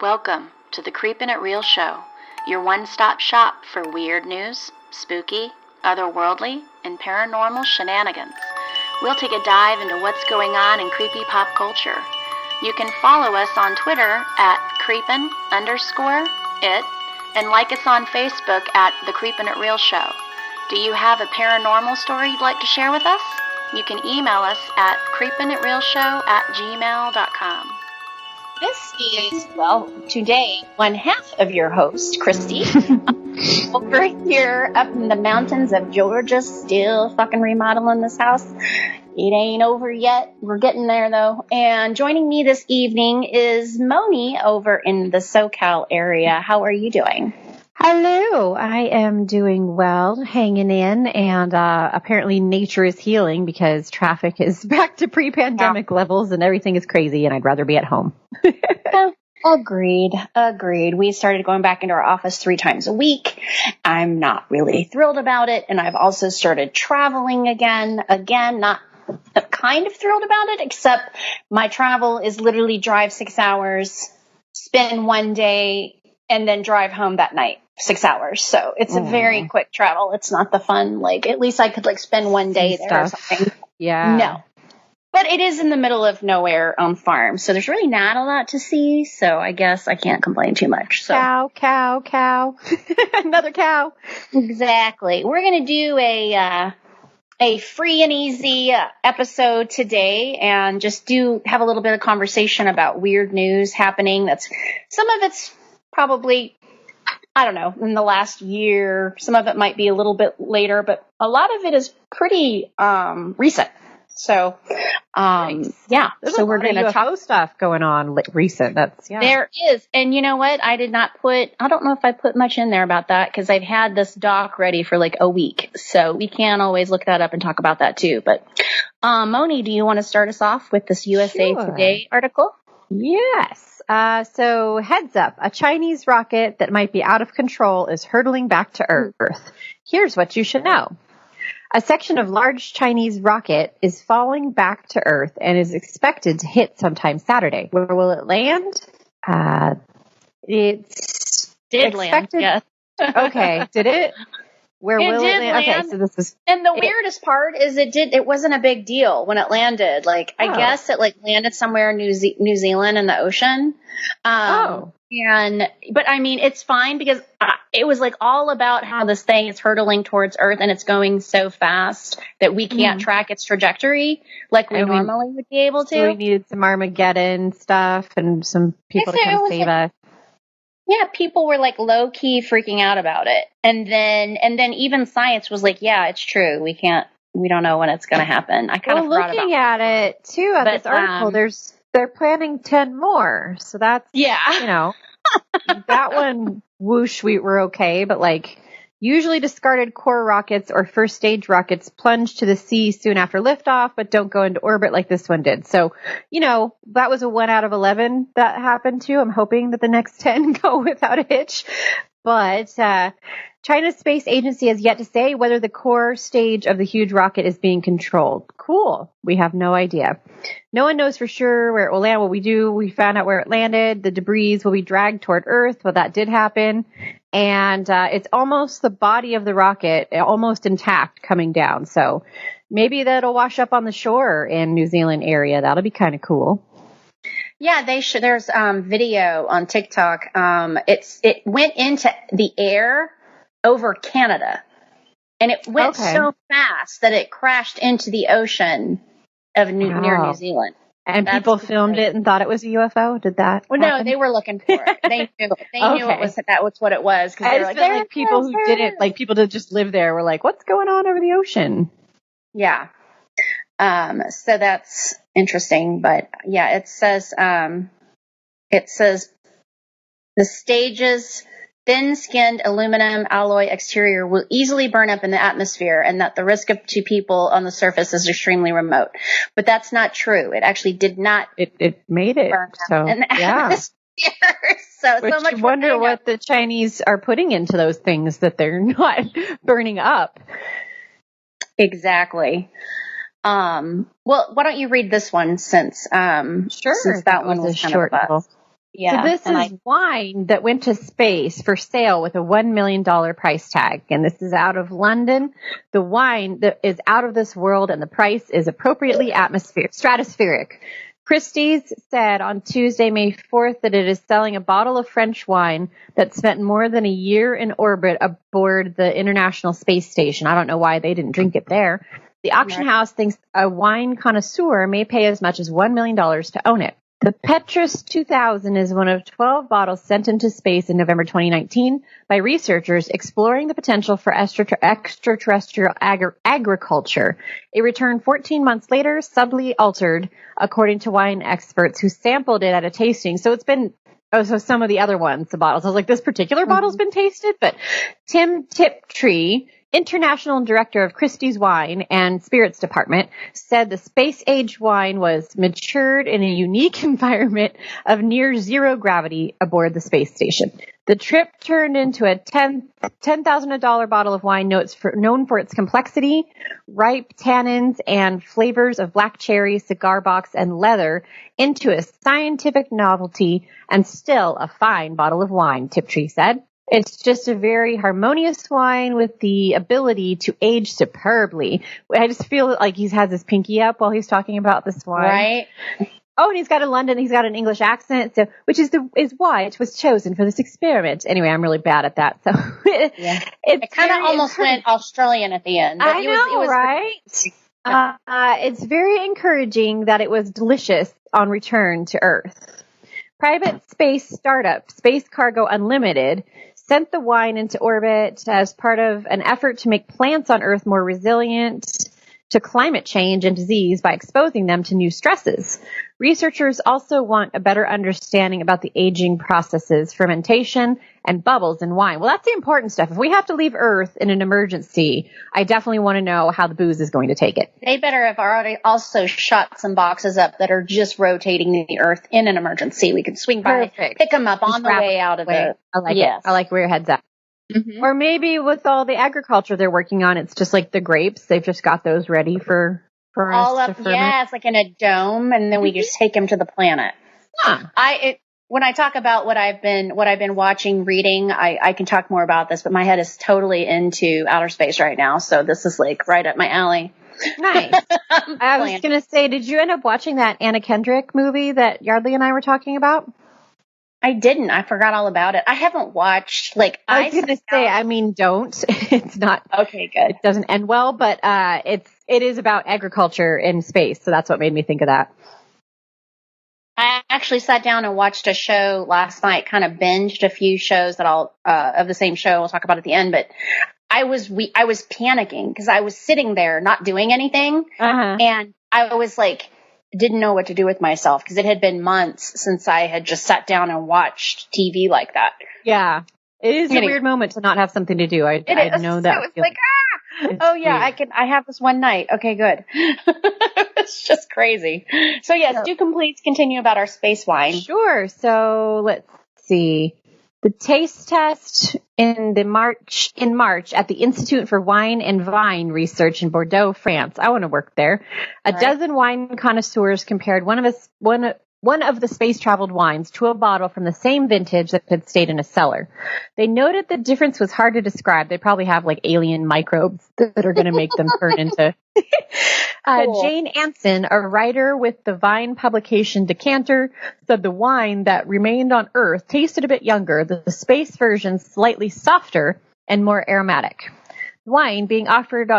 Welcome to the Creepin' It Real show, your one-stop shop for weird news, spooky, otherworldly, and paranormal shenanigans. We'll take a dive into what's going on in creepy pop culture. You can follow us on Twitter at creepin_it and like us on Facebook at The Creepin' It Real Show. Do you have a paranormal story you'd like to share with us? You can email us at creepinitrealshow@gmail.com. This is, today, one half of your host, Christy. Over here up in the mountains of Georgia, still fucking remodeling this house. It ain't over yet. We're getting there, though. And joining me this evening is Moni over in the SoCal area. How are you doing? Hello, I am doing well, hanging in, and apparently nature is healing because traffic is back to pre-pandemic levels and everything is crazy and I'd rather be at home. Agreed. We started going back into our office 3 times a week. I'm not really thrilled about it, and I've also started traveling again. Not kind of thrilled about it, except my travel is literally drive 6 hours, spend one day, and then drive home that night, 6 hours. So it's a very quick travel. It's not the fun, at least I could spend one day there or something. Yeah. No. But it is in the middle of nowhere on farm. So there's really not a lot to see. So I guess I can't complain too much. So Cow. Another cow. Exactly. We're going to do a free and easy episode today and just have a little bit of conversation about weird news happening. Some of it's probably, I don't know, in the last year. Some of it might be a little bit later, but a lot of it is pretty recent. So, nice. Yeah. There's so a lot of UFO stuff going on recent. There is. And you know what? I don't know if I put much in there about that because I've had this doc ready for a week. So we can always look that up and talk about that too. But, Moni, do you want to start us off with this USA Today article? Yes. So heads up, a Chinese rocket that might be out of control is hurtling back to Earth. Here's what you should know. A section of large Chinese rocket is falling back to Earth and is expected to hit sometime Saturday. Where will it land? It's did land, yes. Okay, did it? Where will it land? Okay, so this is... And the weirdest part is it wasn't a big deal when it landed. I guess it landed somewhere in New Zealand in the ocean. But I mean, it's fine because it was all about how this thing is hurtling towards Earth and it's going so fast that we can't track its trajectory we normally would be able to. So we needed some Armageddon stuff and some people to come save us. Yeah, people were low key freaking out about it. And then even science was yeah, it's true. We don't know when it's going to happen. I kind of forgot about looking at it too, at this article, they're planning 10 more. So that's, that one, whoosh, we were okay. But usually discarded core rockets or first stage rockets plunge to the sea soon after liftoff, but don't go into orbit like this one did. So, that was a 1 out of 11 that happened too. I'm hoping that the next 10 go without a hitch. But China's space agency has yet to say whether the core stage of the huge rocket is being controlled. Cool. We have no idea. No one knows for sure where it will land. What we do, we found out where it landed. The debris will be dragged toward Earth. Well, that did happen. And it's almost the body of the rocket, almost intact, coming down. So maybe that'll wash up on the shore in New Zealand area. That'll be kind of cool. Yeah, they should. There's video on TikTok. It went into the air over Canada, and it went so fast that it crashed into the ocean of near New Zealand. And people filmed it and thought it was a UFO. Did that? Well, no, they were looking for it. They knew it. They knew that was what it was. Because they're people who didn't people that just live there were what's going on over the ocean? Yeah. So that's interesting, but yeah, it says the stage's thin-skinned aluminum alloy exterior will easily burn up in the atmosphere and that the risk to people on the surface is extremely remote. But that's not true. It actually did not. It made it. So, yeah. So much you wonder what the Chinese are putting into those things that they're not burning up. Exactly. Well, why don't you read this one since that one was kind of a buzz. Yeah. So this is wine that went to space for sale with a $1 million price tag. And this is out of London. The wine that is out of this world and the price is appropriately stratospheric. Christie's said on Tuesday, May 4th, that it is selling a bottle of French wine that spent more than a year in orbit aboard the International Space Station. I don't know why they didn't drink it there. The auction house thinks a wine connoisseur may pay as much as $1 million to own it. The Petrus 2000 is one of 12 bottles sent into space in November 2019 by researchers exploring the potential for extraterrestrial agriculture. It returned 14 months later, subtly altered, according to wine experts who sampled it at a tasting. So it's been, so some of the other ones, the bottles, I was like, this particular bottle's been tasted, but Tim Tiptree, International Director of Christie's Wine and Spirits Department, said the space-age wine was matured in a unique environment of near zero gravity aboard the space station. The trip turned into a $10,000 bottle of wine known for its complexity, ripe tannins, and flavors of black cherry, cigar box, and leather into a scientific novelty and still a fine bottle of wine, Tiptree said. It's just a very harmonious wine with the ability to age superbly. I just feel like he has his pinky up while he's talking about this wine. Right. Oh, and he's got an English accent, so which is why it was chosen for this experiment. Anyway, I'm really bad at that, so it kind of almost went Australian at the end. I know, right? It's very encouraging that it was delicious on return to Earth. Private space startup Space Cargo Unlimited sent the wine into orbit as part of an effort to make plants on Earth more resilient to climate change and disease by exposing them to new stresses. Researchers also want a better understanding about the aging processes, fermentation, and bubbles in wine. Well, that's the important stuff. If we have to leave Earth in an emergency, I definitely want to know how the booze is going to take it. They better have already also shot some boxes up that are just rotating the Earth in an emergency. We can swing by, pick them up on the way out of the... I like it. I like where your head's at. Mm-hmm. Or maybe with all the agriculture they're working on, it's just like the grapes. They've just got those ready for all us up. to ferment. Yeah, it's like in a dome, and then we just take them to the planet. Huh. When I talk about what I've been watching, reading, I can talk more about this, but my head is totally into outer space right now, so this is like right up my alley. Nice. I was going to say, did you end up watching that Anna Kendrick movie that Yardley and I were talking about? I didn't. I forgot all about it. I haven't watched, I was going to say, I mean, don't. It's not. Okay, good. It doesn't end well, but it is about agriculture in space, so that's what made me think of that. I actually sat down and watched a show last night, kind of binged a few shows that of the same show we'll talk about at the end, but I was panicking because I was sitting there not doing anything, and I was like, didn't know what to do with myself because it had been months since I had just sat down and watched TV like that. Yeah. It is a weird moment to not have something to do. I know that. It was like, oh yeah, weird. I have this one night. Okay, good. It's just crazy. So yes, do please continue about our space wine. Sure. So let's see. The taste test in March at the Institute for Wine and Vine Research in Bordeaux, France. I want to work there. A dozen wine connoisseurs compared one of the space-traveled wines to a bottle from the same vintage that had stayed in a cellar. They noted the difference was hard to describe. They probably have like alien microbes that are going to make them turn into... Cool. Jane Anson, a writer with the Vine publication Decanter, said the wine that remained on Earth tasted a bit younger, the space version slightly softer and more aromatic. The wine being offered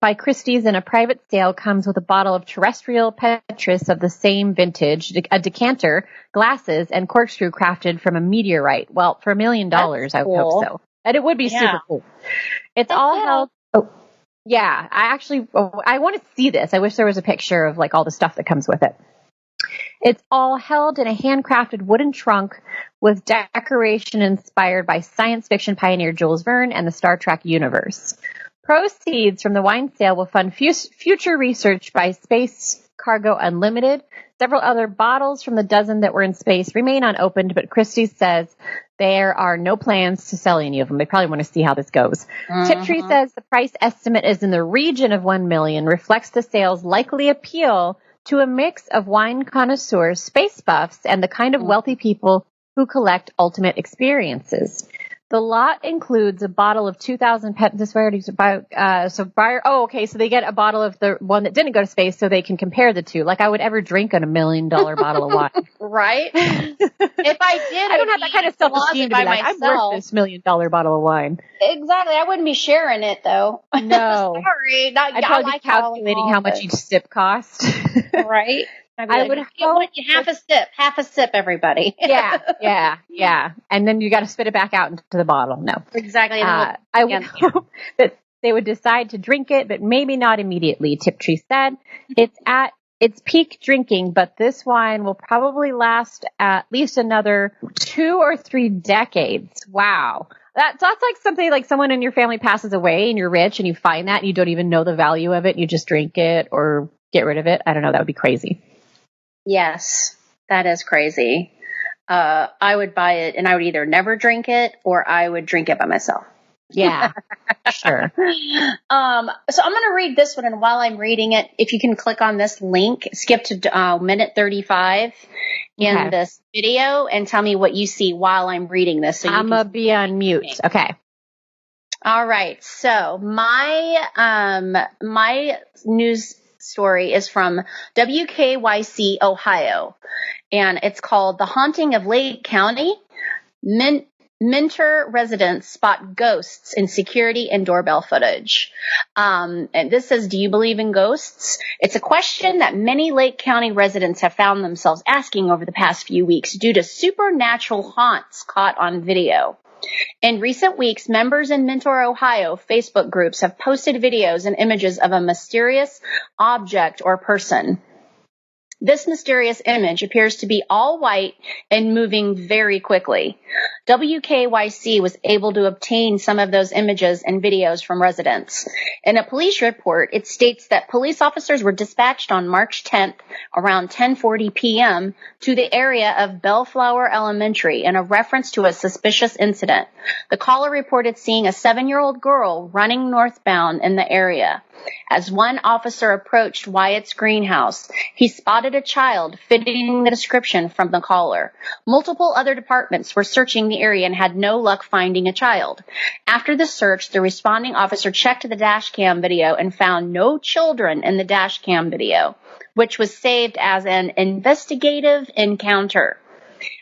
by Christie's in a private sale comes with a bottle of terrestrial Petrus of the same vintage, a decanter, glasses, and corkscrew crafted from a meteorite. Well, for $1 million, I would hope so. And it would be super cool. It's all held... Oh. Yeah, I want to see this. I wish there was a picture of like all the stuff that comes with it. It's all held in a handcrafted wooden trunk with decoration inspired by science fiction pioneer Jules Verne and the Star Trek universe. Proceeds from the wine sale will fund future research by Space Cargo Unlimited. Several other bottles from the dozen that were in space remain unopened, but Christie says there are no plans to sell any of them. They probably want to see how this goes. Tiptree says the price estimate is in the region of $1 million, reflects the sale's likely appeal to a mix of wine connoisseurs, space buffs, and the kind of wealthy people who collect ultimate experiences. The lot includes a bottle of 2,000 pet. This rarity is about so they get a bottle of the one that didn't go to space, so they can compare the two. Like I would ever drink a $1 million bottle of wine, right? If I did, I don't have that kind of self-esteem to be like, I'm worth this $1 million bottle of wine. Exactly. I wouldn't be sharing it though. No, sorry. I'd probably be calculating how much each sip cost. Right. I would hope half a sip, everybody. Yeah. And then you got to spit it back out into the bottle. No, exactly. I would hope that they would decide to drink it, but maybe not immediately. Tiptree said it's at its peak drinking, but this wine will probably last at least another 2 or 3 decades. Wow. That's like something like someone in your family passes away and you're rich and you find that and you don't even know the value of it. And you just drink it or get rid of it. I don't know. That would be crazy. Yes, that is crazy. I would buy it and I would either never drink it or I would drink it by myself. Yeah, sure. So I'm going to read this one. And while I'm reading it, if you can click on this link, skip to minute 35 in this video and tell me what you see while I'm reading this. So I'm going to be on mute. Okay. All right. So my news story is from WKYC, Ohio, and it's called The Haunting of Lake County. Minter residents spot ghosts in security and doorbell footage. And this says, do you believe in ghosts? It's a question that many Lake County residents have found themselves asking over the past few weeks due to supernatural haunts caught on video. In recent weeks, members in Mentor, Ohio Facebook groups have posted videos and images of a mysterious object or person. This mysterious image appears to be all white and moving very quickly. WKYC was able to obtain some of those images and videos from residents. In a police report, it states that police officers were dispatched on March 10th around 10:40 p.m. to the area of Bellflower Elementary in a reference to a suspicious incident. The caller reported seeing a 7-year-old girl running northbound in the area. As one officer approached Wyatt's greenhouse, he spotted a child fitting the description from the caller. Multiple other departments were searching the area and had no luck finding a child. After the search, the responding officer checked the dash cam video and found no children in the dash cam video, which was saved as an investigative encounter.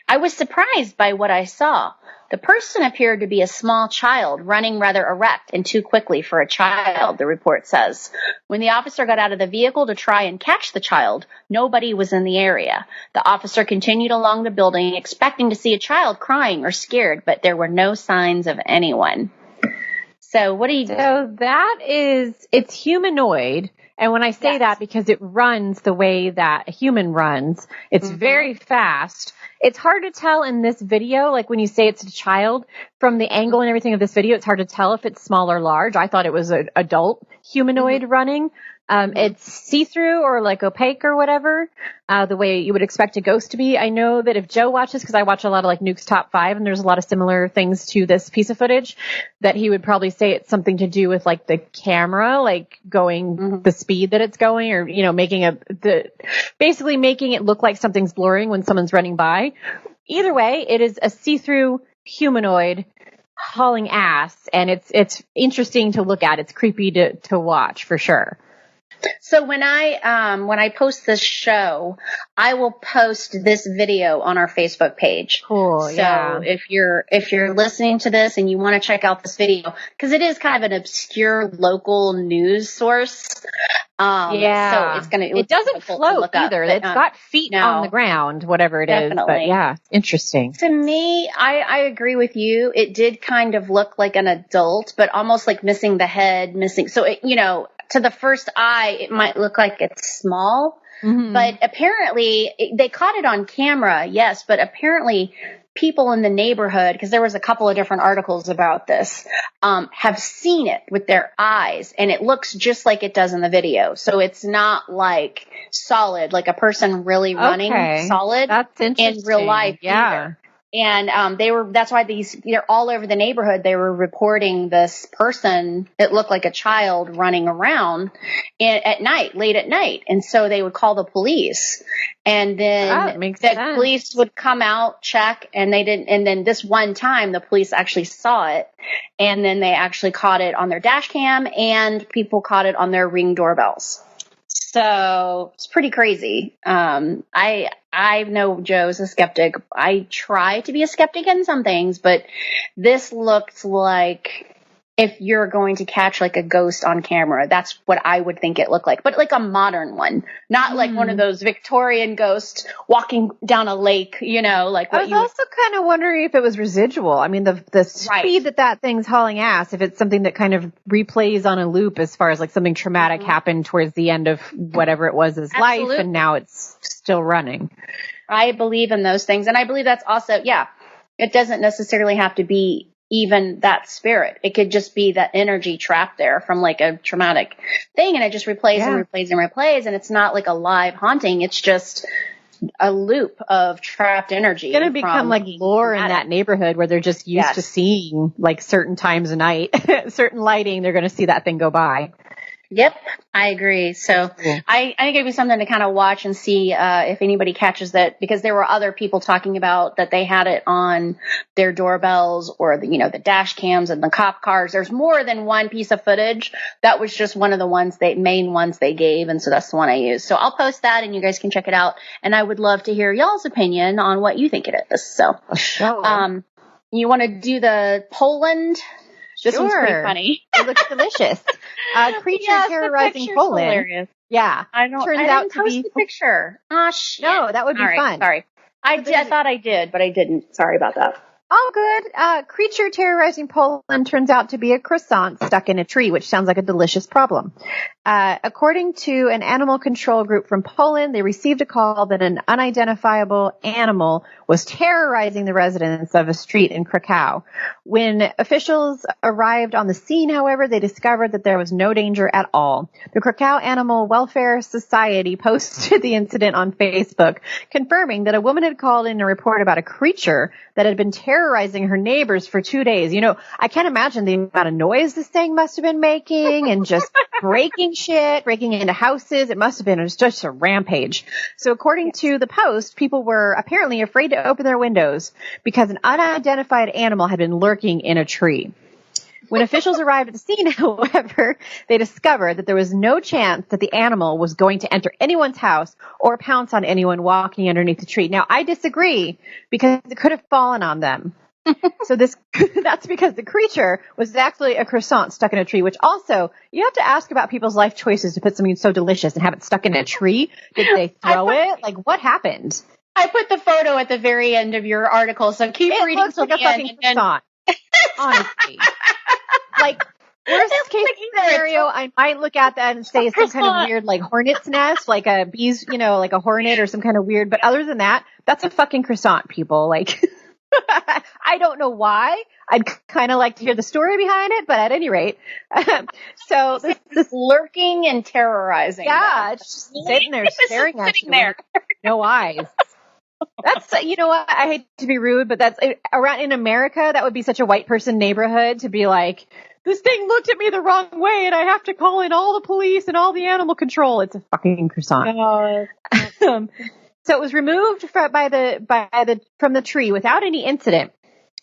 I was surprised by what I saw. The person appeared to be a small child running rather erect and too quickly for a child, the report says. When the officer got out of the vehicle to try and catch the child, nobody was in the area. The officer continued along the building expecting to see a child crying or scared, but there were no signs of anyone. So what do you do? So it's humanoid. And when I say that, because it runs the way that a human runs, it's very fast. It's hard to tell in this video, like when you say it's a child, from the angle and everything of this video, it's hard to tell if it's small or large. I thought it was an adult humanoid running. It's see-through or like opaque or whatever, the way you would expect a ghost to be. I know that if Joe watches, because I watch a lot of like Nuke's Top 5, and there's a lot of similar things to this piece of footage, that he would probably say it's something to do with like the camera, like going the speed that it's going, or, you know, basically making it look like something's blurring when someone's running by. Either way, it is a see-through humanoid hauling ass, and it's interesting to look at. It's creepy to watch for sure. So when I post this show, I will post this video on our Facebook page. Cool. So if you're listening to this and you want to check out this video, because it is kind of an obscure local news source. So it doesn't float either. It's got feet on the ground, whatever it is. But yeah, interesting. To me, I agree with you. It did kind of look like an adult, but almost like missing the head, so it, to the first eye, it might look like it's small, but apparently they caught it on camera. Yes. But apparently people in the neighborhood, because there was a couple of different articles about this, have seen it with their eyes, and it looks just like it does in the video. So it's not like solid, like a person really running solid. That's interesting. In real life. Yeah. Either. And that's why they're all over the neighborhood. They were reporting this person that looked like a child running around at night, late at night. And so they would call the police. And then the police would come out, check, and they didn't. And then this one time the police actually saw it. And then they actually caught it on their dash cam, and people caught it on their Ring doorbells. So it's pretty crazy. I know Joe's a skeptic. I try to be a skeptic in some things, but this looks like if you're going to catch like a ghost on camera, that's what I would think it looked like. But like a modern one, not like one of those Victorian ghosts walking down a lake, like what I was also kind of wondering if it was residual. I mean, the speed that thing's hauling ass, if it's something that kind of replays on a loop as far as like something traumatic happened towards the end of whatever it was his life, and now it's still running. I believe in those things. And I believe that's also, it doesn't necessarily have to be even that spirit. It could just be that energy trapped there from like a traumatic thing, and it just replays and replays and replays, and it's not like a live haunting. It's just a loop of trapped energy. It's going to become like lore in that neighborhood where they're just used to seeing like certain times of night, certain lighting, they're going to see that thing go by. Yep, I agree. So I think it'd be something to kind of watch and see if anybody catches that, because there were other people talking about that they had it on their doorbells or the dash cams and the cop cars. There's more than one piece of footage. That was just one of the main ones they gave, and so that's the one I used. So I'll post that and you guys can check it out. And I would love to hear y'all's opinion on what you think it is. So you want to do the Poland? This one's pretty funny. It looks delicious. Creature terrorizing Poland. Hilarious. Yeah. I didn't post the picture. Oh, shit. No, that would be fun. Sorry. I thought I did, but I didn't. Sorry about that. All good. Creature terrorizing Poland turns out to be a croissant stuck in a tree, which sounds like a delicious problem. According to an animal control group from Poland, they received a call that an unidentifiable animal was terrorizing the residents of a street in Krakow. When officials arrived on the scene, however, they discovered that there was no danger at all. The Krakow Animal Welfare Society posted the incident on Facebook, confirming that a woman had called in a report about a creature that had been terrorizing her neighbors for 2 days. I can't imagine the amount of noise this thing must have been making and just breaking into houses. It must have been just a rampage. So according to the post, people were apparently afraid to open their windows because an unidentified animal had been lurking in a tree. When officials arrived at the scene, however, they discovered that there was no chance that the animal was going to enter anyone's house or pounce on anyone walking underneath the tree. Now, I disagree, because it could have fallen on them. So that's because the creature was actually a croissant stuck in a tree, which also, you have to ask about people's life choices to put something so delicious and have it stuck in a tree. Did they throw it? Like, what happened? I put the photo at the very end of your article, so keep reading. It looks like a fucking croissant. Honestly. Like, worst case scenario, I might look at that and say some kind of weird, like, hornet's nest, like a bee's, like a hornet or some kind of weird. But other than that, that's a fucking croissant, people. Like, I don't know why. I'd kind of like to hear the story behind it, but at any rate, so this lurking and terrorizing. Yeah, it's just sitting there staring at you. There. No eyes. That's, what, I hate to be rude, but that's around in America, that would be such a white person neighborhood to be like, this thing looked at me the wrong way and I have to call in all the police and all the animal control. It's a fucking croissant. So it was removed from the tree without any incident.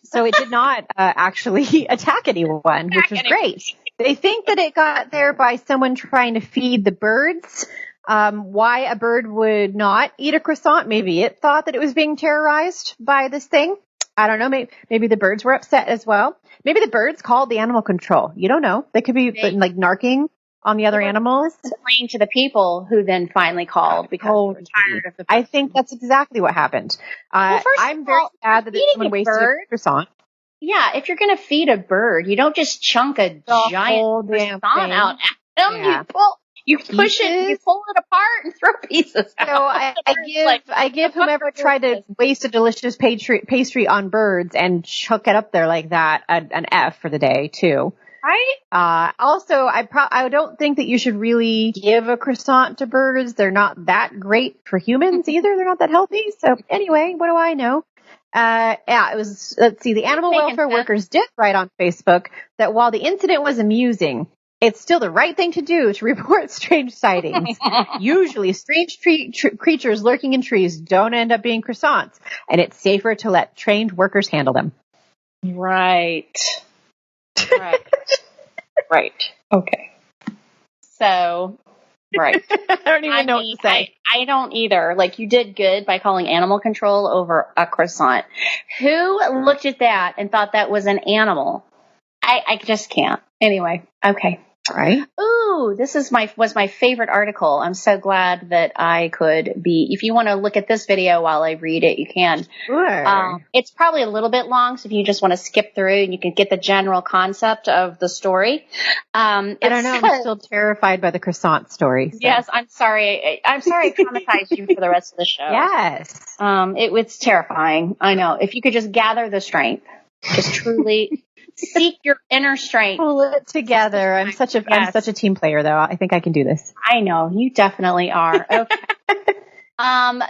So it did not actually attack anyone, which was great. They think that it got there by someone trying to feed the birds. Why a bird would not eat a croissant? Maybe it thought that it was being terrorized by this thing. I don't know. Maybe the birds were upset as well. Maybe the birds called the animal control. You don't know. They could be like narking on the other animals. Complain to the people who then finally called because they were tired of the. I think that's exactly what happened. I'm very sad that someone wasted a croissant. Yeah, if you're going to feed a bird, you don't just chunk a giant croissant out at them. Yeah. You push it, you pull it apart, and throw pieces out. So I give whomever tried to waste a delicious pastry on birds and chuck it up there like that an F for the day too. Right. Also, I don't think that you should really give a croissant to birds. They're not that great for humans either. They're not that healthy. So anyway, what do I know? Yeah, it was, let's see, the animal welfare workers did write on Facebook that while the incident was amusing, it's still the right thing to do to report strange sightings. Usually, strange creatures lurking in trees don't end up being croissants, and it's safer to let trained workers handle them. Right. Right. Okay. So, right. I don't even know what to say. I don't either. Like, you did good by calling animal control over a croissant. Who looked at that and thought that was an animal? I just can't. Anyway, okay. Right. Ooh, this was my favorite article. I'm so glad that I could be. If you want to look at this video while I read it, you can. Sure. It's probably a little bit long, so if you just want to skip through and you can get the general concept of the story. I don't know. I'm still terrified by the croissant story. So. Yes, I'm sorry. I traumatized you for the rest of the show. Yes. It was terrifying. I know. If you could just gather the strength, just truly seek your inner strength. Pull it together. I'm such a team player, though. I think I can do this. I know. You definitely are. Okay.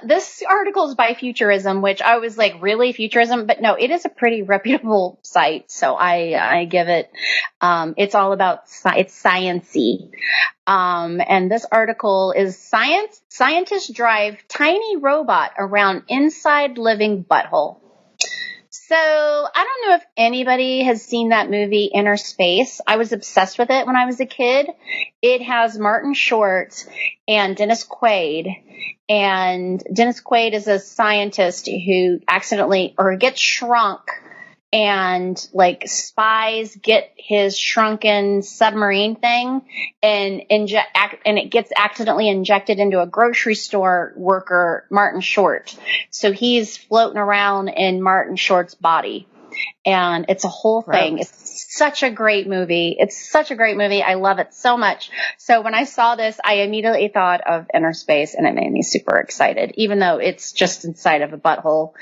This article is by Futurism, which I was like, really, Futurism? But no, it is a pretty reputable site. So I give it, it's all about, it's science-y. And this article is scientists drive tiny robot around inside living butthole. So I don't know if anybody has seen that movie, Inner Space. I was obsessed with it when I was a kid. It has Martin Short and Dennis Quaid. And Dennis Quaid is a scientist who gets shrunk, and like spies get his shrunken submarine thing and it gets accidentally injected into a grocery store worker, Martin Short. So he's floating around in Martin Short's body, and it's a whole thing. Gross. It's such a great movie. I love it so much. So when I saw this, I immediately thought of Inner Space, and it made me super excited, even though it's just inside of a butthole.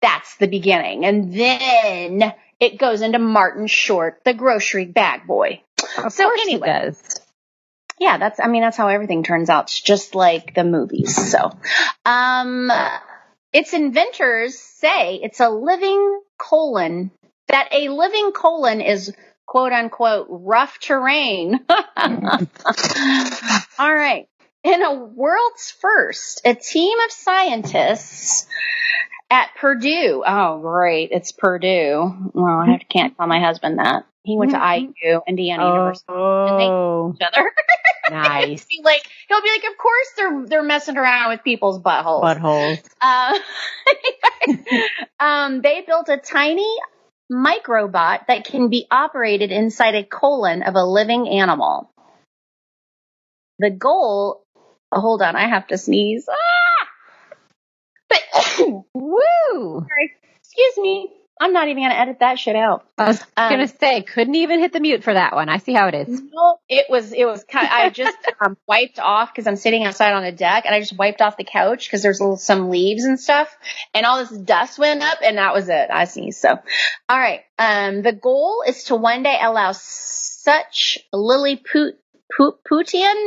That's the beginning. And then it goes into Martin Short, the grocery bag boy. Of course it does. Yeah, that's how everything turns out. It's just like the movies. So, its inventors say it's a living colon, that a living colon is quote unquote rough terrain. All right. In a world's first, a team of scientists at Purdue. Oh, great. It's Purdue. Well, I can't tell my husband that. He went to IU, Indiana University. And they know each other. Nice. He'll be like, of course they're messing around with people's buttholes. They built a tiny microbot that can be operated inside a colon of a living animal. The goal, hold on, I have to sneeze. Woo! Sorry, excuse me. I'm not even going to edit that shit out. I was going to say, couldn't even hit the mute for that one. I see how it is. No, it was kind of, I just wiped off because I'm sitting outside on a deck, and I just wiped off the couch because there's some leaves and stuff, and all this dust went up, and that was it. I sneezed. So, all right. The goal is to one day allow such Lilliputian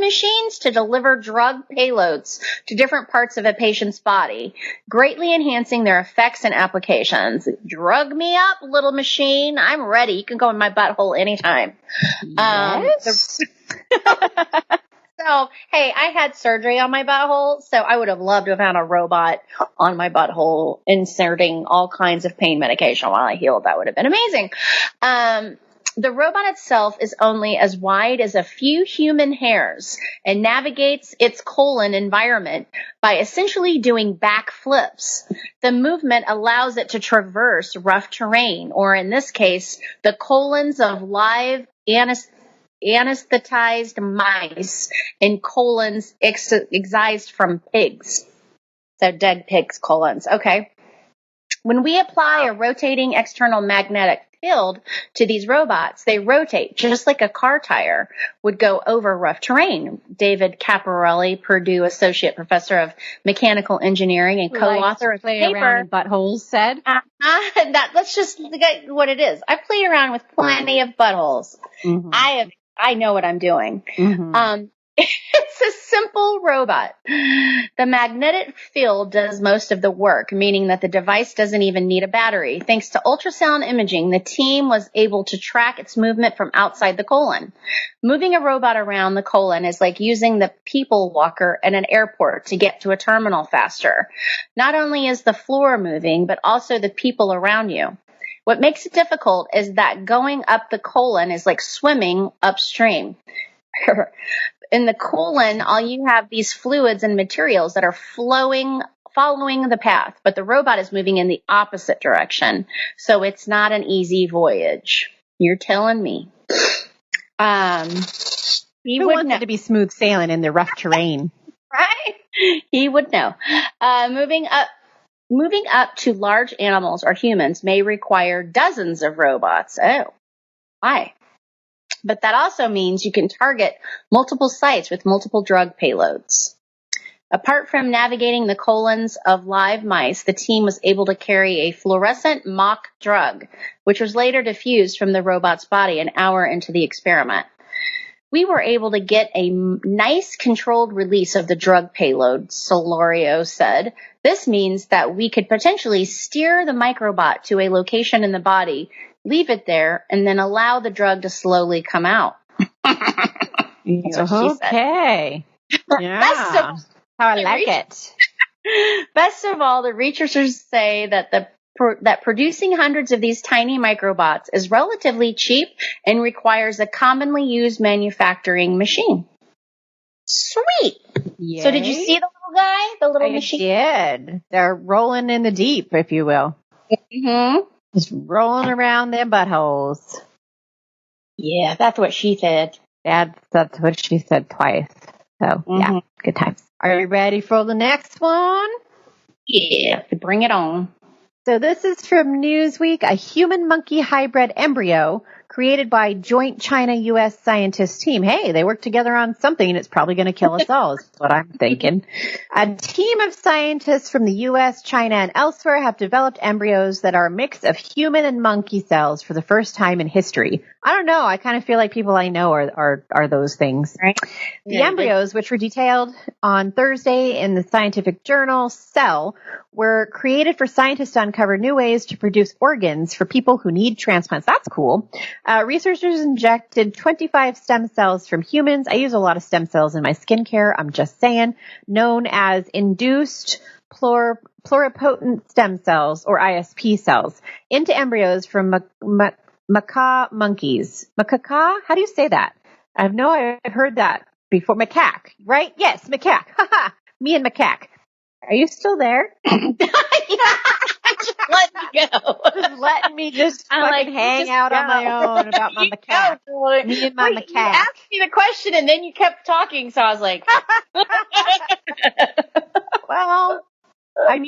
machines to deliver drug payloads to different parts of a patient's body, greatly enhancing their effects and applications. Drug me up, little machine. I'm ready. You can go in my butthole anytime. Yes. So, hey, I had surgery on my butthole, so I would have loved to have had a robot on my butthole inserting all kinds of pain medication while I healed. That would have been amazing. The robot itself is only as wide as a few human hairs and navigates its colon environment by essentially doing backflips. The movement allows it to traverse rough terrain, or in this case, the colons of live anesthetized mice and colons excised from pigs. So dead pigs' colons. Okay. When we apply a rotating external magnetic field to these robots, they rotate just like a car tire would go over rough terrain. David Caporelli, Purdue Associate Professor of Mechanical Engineering and co-author of the paper. Around in buttholes said. Let's just get what it is. I've played around with plenty of buttholes. Mm-hmm. I know what I'm doing. Mm-hmm. It's a simple robot. The magnetic field does most of the work, meaning that the device doesn't even need a battery. Thanks to ultrasound imaging, the team was able to track its movement from outside the colon. Moving a robot around the colon is like using the people walker at an airport to get to a terminal faster. Not only is the floor moving, but also the people around you. What makes it difficult is that going up the colon is like swimming upstream. In the colon, all you have these fluids and materials that are flowing, following the path, but the robot is moving in the opposite direction. So it's not an easy voyage. You're telling me. He Who would wants know, it to be smooth sailing in the rough terrain? right? He would know. Moving up to large animals or humans may require dozens of robots. Oh, why? But that also means you can target multiple sites with multiple drug payloads. Apart from navigating the colons of live mice, the team was able to carry a fluorescent mock drug, which was later diffused from the robot's body an hour into the experiment. We were able to get a nice controlled release of the drug payload, Solorio said. This means that we could potentially steer the microbot to a location in the body, leave it there, and then allow the drug to slowly come out. That's what she said. Okay. Yeah. How I like it. Best of all, the researchers say that that producing hundreds of these tiny microbots is relatively cheap and requires a commonly used manufacturing machine. Sweet. Yay. So did you see the little guy, the little machine? I did. They're rolling in the deep, if you will. Mm-hmm. Just rolling around their buttholes. Yeah, that's what she said. That's what she said twice. So, yeah, good times. Are you ready for the next one? Yeah, bring it on. So this is from Newsweek, a human-monkey hybrid embryo created by joint China-U.S. scientist team. Hey, they work together on something, and it's probably going to kill us all, is what I'm thinking. A team of scientists from the U.S., China, and elsewhere have developed embryos that are a mix of human and monkey cells for the first time in history. I don't know. I kind of feel like people I know are those things. Right. The embryos, which were detailed on Thursday in the scientific journal Cell, were created for scientists to uncover new ways to produce organs for people who need transplants. That's cool. Researchers injected 25 stem cells from humans. I use a lot of stem cells in my skincare. I'm just saying. Known as induced pluripotent stem cells, or ISP cells, into embryos from macaque monkeys. Macaque? How do you say that? I've heard that before. Macaque, right? Yes, macaque. Haha. Me and macaque. Are you still there? Just let me go. Just letting me just fucking hang out on my own about my macaque. Me and my macaque. You asked me the question and then you kept talking, so I was like, well, I'm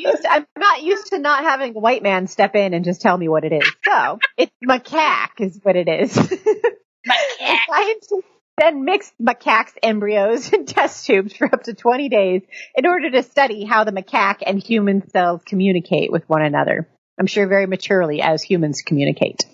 not used to not having a white man step in and just tell me what it is. So it's macaque is what it is. macaque. Scientists then mixed macaques' embryos in test tubes for up to 20 days in order to study how the macaque and human cells communicate with one another. I'm sure very maturely as humans communicate.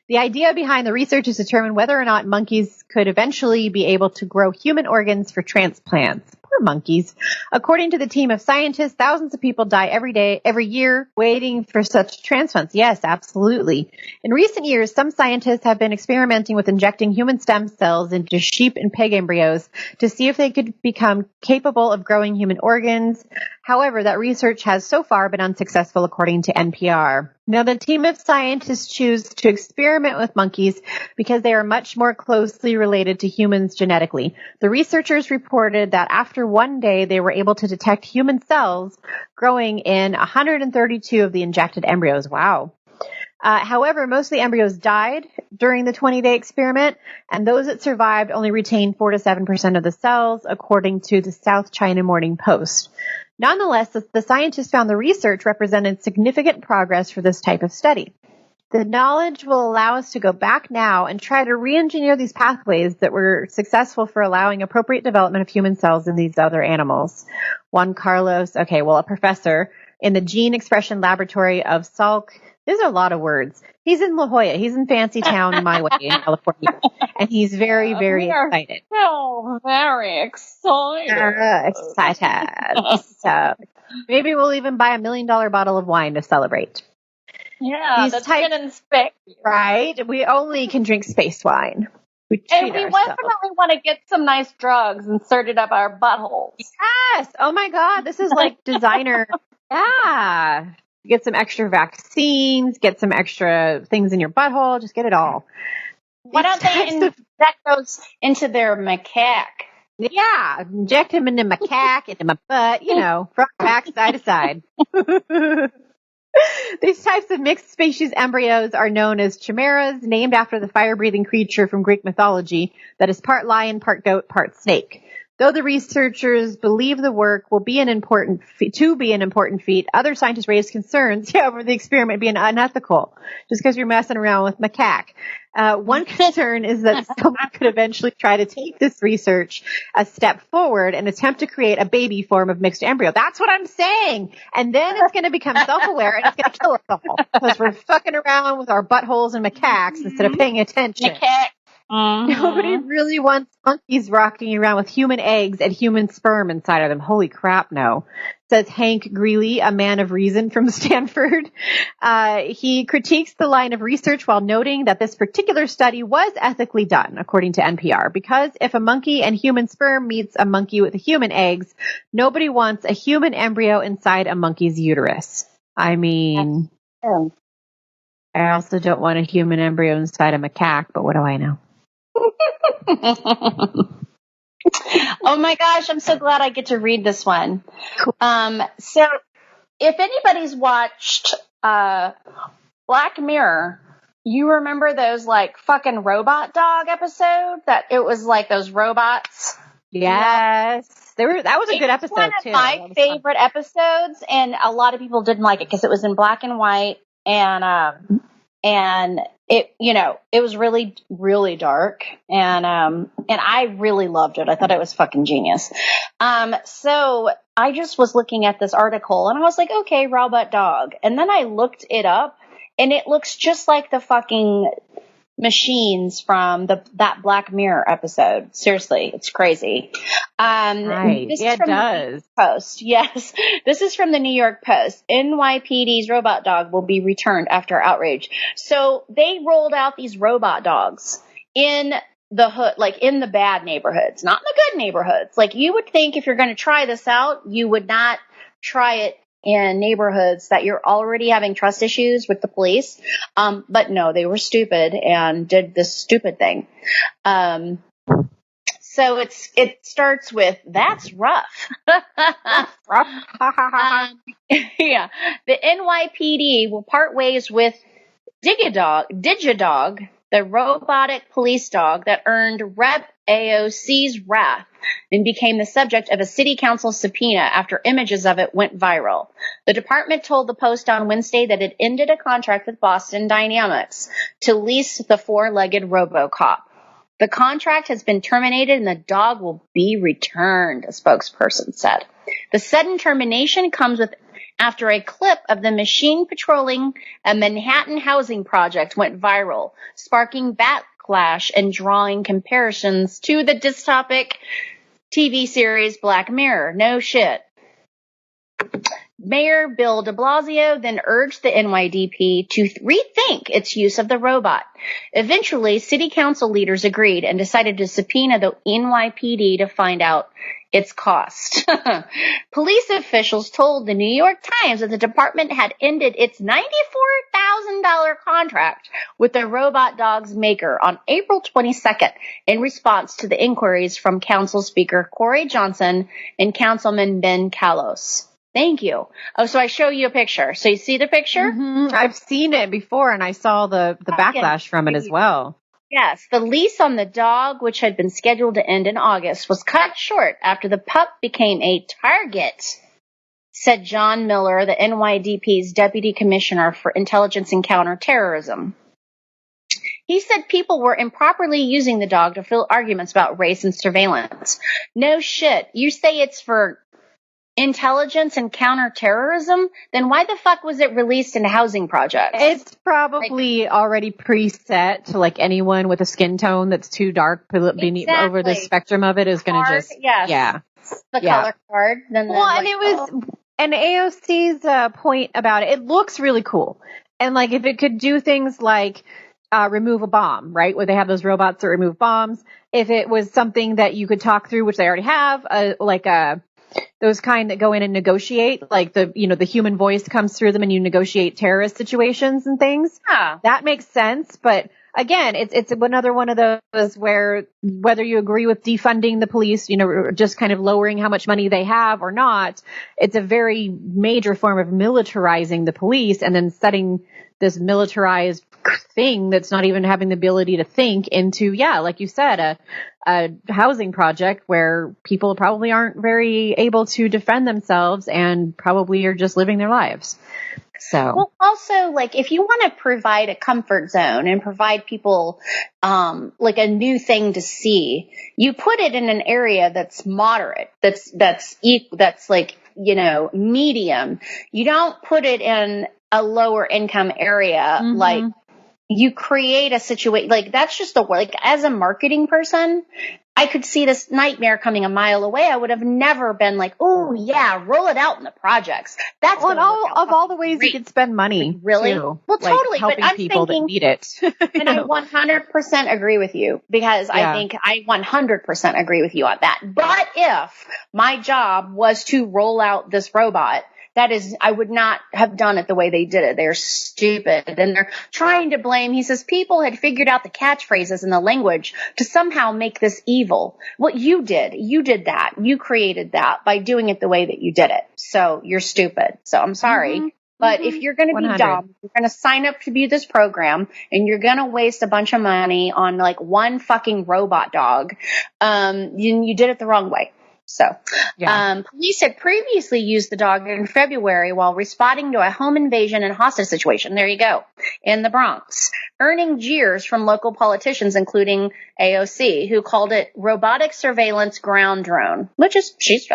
The idea behind the research is to determine whether or not monkeys could eventually be able to grow human organs for transplants. Poor monkeys. According to the team of scientists, thousands of people die every year waiting for such transplants. Yes, absolutely. In recent years, some scientists have been experimenting with injecting human stem cells into sheep and pig embryos to see if they could become capable of growing human organs. However, that research has so far been unsuccessful, according to NPR. Now, the team of scientists choose to experiment with monkeys because they are much more closely related to humans genetically. The researchers reported that after one day, they were able to detect human cells growing in 132 of the injected embryos. Wow. However, most of the embryos died during the 20-day experiment, and those that survived only retained 4 to 7% of the cells, according to the South China Morning Post. Nonetheless, the scientists found the research represented significant progress for this type of study. The knowledge will allow us to go back now and try to re-engineer these pathways that were successful for allowing appropriate development of human cells in these other animals. Juan Carlos, a professor in the Gene Expression Laboratory of Salk. There's a lot of words. He's in La Jolla. He's in Fancy Town, my way, in California. And he's very, very excited. So very excited. Excited. So maybe we'll even buy $1 million bottle of wine to celebrate. Yeah, that's good and space. Right? We only can drink space wine. We definitely want to get some nice drugs inserted up our buttholes. Yes. Oh my God. This is like designer. Yeah. Get some extra vaccines, get some extra things in your butthole, just get it all. Why don't they inject those into their macaque? Yeah, inject him into my macaque, into my butt, front, back, side to side. These types of mixed species embryos are known as chimeras, named after the fire-breathing creature from Greek mythology that is part lion, part goat, part snake. Though the researchers believe the work will be an important feat, other scientists raise concerns over the experiment being unethical, just because you're messing around with macaque. One concern is that someone could eventually try to take this research a step forward and attempt to create a baby form of mixed embryo. That's what I'm saying. And then it's going to become self-aware and it's going to kill us all because we're fucking around with our buttholes and macaques instead of paying attention. Macaque. Nobody really wants monkeys rocking around with human eggs and human sperm inside of them. Holy crap, no. Says Hank Greeley, a man of reason from Stanford. He critiques the line of research while noting that this particular study was ethically done, according to NPR, because if a monkey and human sperm meets a monkey with human eggs, nobody wants a human embryo inside a monkey's uterus. I mean, I also don't want a human embryo inside a macaque, but what do I know? Oh my gosh, I'm so glad I get to read this one. Cool. So if anybody's watched Black Mirror, you remember those like fucking robot dog episode that it was like those robots? Yes. That was a good episode too. One of my favorite episodes, and a lot of people didn't like it because it was in black and white, and it, it was really, really dark, and I really loved it. I thought it was fucking genius. So I just was looking at this article and I was like, okay, robot dog. And then I looked it up and it looks just like the fucking machines from that Black Mirror episode. Seriously, it's crazy. Right. Yeah, it does. Post. Yes. This is from the New York Post. NYPD's robot dog will be returned after outrage. So they rolled out these robot dogs in the hood, like in the bad neighborhoods, not in the good neighborhoods. Like you would think if you're going to try this out, you would not try it in neighborhoods that you're already having trust issues with the police. But no, they were stupid and did this stupid thing. So it starts with, that's rough. Yeah. The NYPD will part ways with Digidog, the robotic police dog that earned Rep AOC's wrath and became the subject of a city council subpoena after images of it went viral. The department told the Post on Wednesday that it ended a contract with Boston Dynamics to lease the four-legged RoboCop. The contract has been terminated and the dog will be returned, a spokesperson said. The sudden termination comes after a clip of the machine patrolling a Manhattan housing project went viral, sparking backlash and drawing comparisons to the dystopic TV series Black Mirror. No shit. Mayor Bill de Blasio then urged the NYDP to rethink its use of the robot. Eventually, city council leaders agreed and decided to subpoena the NYPD to find out its cost. Police officials told the New York Times that the department had ended its $94,000 contract with the robot dog's maker on April 22nd in response to the inquiries from Council Speaker Corey Johnson and Councilman Ben Kallos. Thank you. Oh, so I show you a picture. So you see the picture? Mm-hmm. I've seen it before, and I saw the backlash from it as well. Yes, the lease on the dog, which had been scheduled to end in August, was cut short after the pup became a target, said John Miller, the NYDP's Deputy Commissioner for Intelligence and Counterterrorism. He said people were improperly using the dog to fill arguments about race and surveillance. No shit. You say it's for intelligence and counterterrorism, then why the fuck was it released in housing projects? It's probably already preset to like anyone with a skin tone that's too dark beneath over the spectrum of it is going to just, yes. The color card. Then and it was, and AOC's point about it, it looks really cool. And like if it could do things like remove a bomb, right? Where they have those robots that remove bombs. If it was something that you could talk through, which they already have, those kind that go in and negotiate, like the human voice comes through them and you negotiate terrorist situations and things. Yeah. That makes sense. But again, it's another one of those where whether you agree with defunding the police, or just kind of lowering how much money they have or not, it's a very major form of militarizing the police and then setting this militarized thing that's not even having the ability to think into, like you said, a housing project where people probably aren't very able to defend themselves and probably are just living their lives. So, well, also, like, if you want to provide a comfort zone and provide people, like a new thing to see, you put it in an area that's moderate, that's like, medium. You don't put it in a lower income area, like, you create a situation, like, that's just as a marketing person, I could see this nightmare coming a mile away. I would have never been like, oh yeah, roll it out in the projects. That's one of all the ways you could spend money. Really? Too, well, totally. Helping but I'm people thinking, that need it. and I 100% agree with you because I think I 100% agree with you on that. But if my job was to roll out this robot, I would not have done it the way they did it. They're stupid. And they're trying to blame, he says, people had figured out the catchphrases and the language to somehow make this evil. What you did that. You created that by doing it the way that you did it. So you're stupid. So I'm sorry. But if you're going to be 100. dumb, you're going to sign up to view this program and you're going to waste a bunch of money on like one fucking robot dog, you did it the wrong way. So, police had previously used the dog in February while responding to a home invasion and hostage situation. There you go. In the Bronx, earning jeers from local politicians, including AOC, who called it robotic surveillance ground drone, which is, she's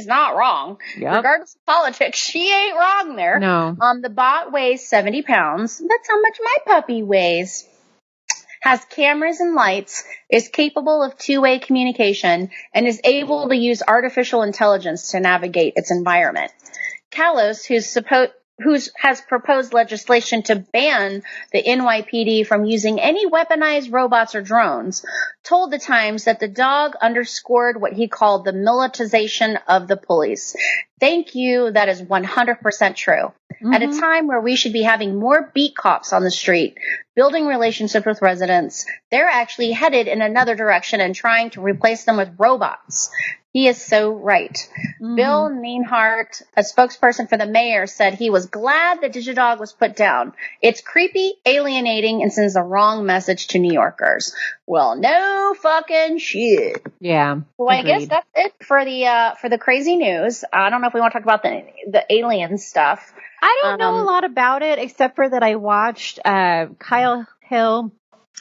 not wrong. Yep. Regardless of politics, she ain't wrong there. No. The bot weighs 70 pounds. That's how much my puppy weighs. Has cameras and lights, is capable of two-way communication, and is able to use artificial intelligence to navigate its environment. Kalos, who has proposed legislation to ban the NYPD from using any weaponized robots or drones, told the Times that the dog underscored what he called the militarization of the police. Thank you. That is 100% true. At a time where we should be having more beat cops on the street, building relationships with residents, they're actually headed in another direction and trying to replace them with robots. He is so right. Bill Neinhart, a spokesperson for the mayor, said he was glad the Digidog was put down. It's creepy, alienating, and sends the wrong message to New Yorkers. Well, no fucking shit. Yeah. So I guess that's it for the crazy news. I don't know if we want to talk about the alien stuff. I don't know a lot about it, except for that I watched Kyle Hill.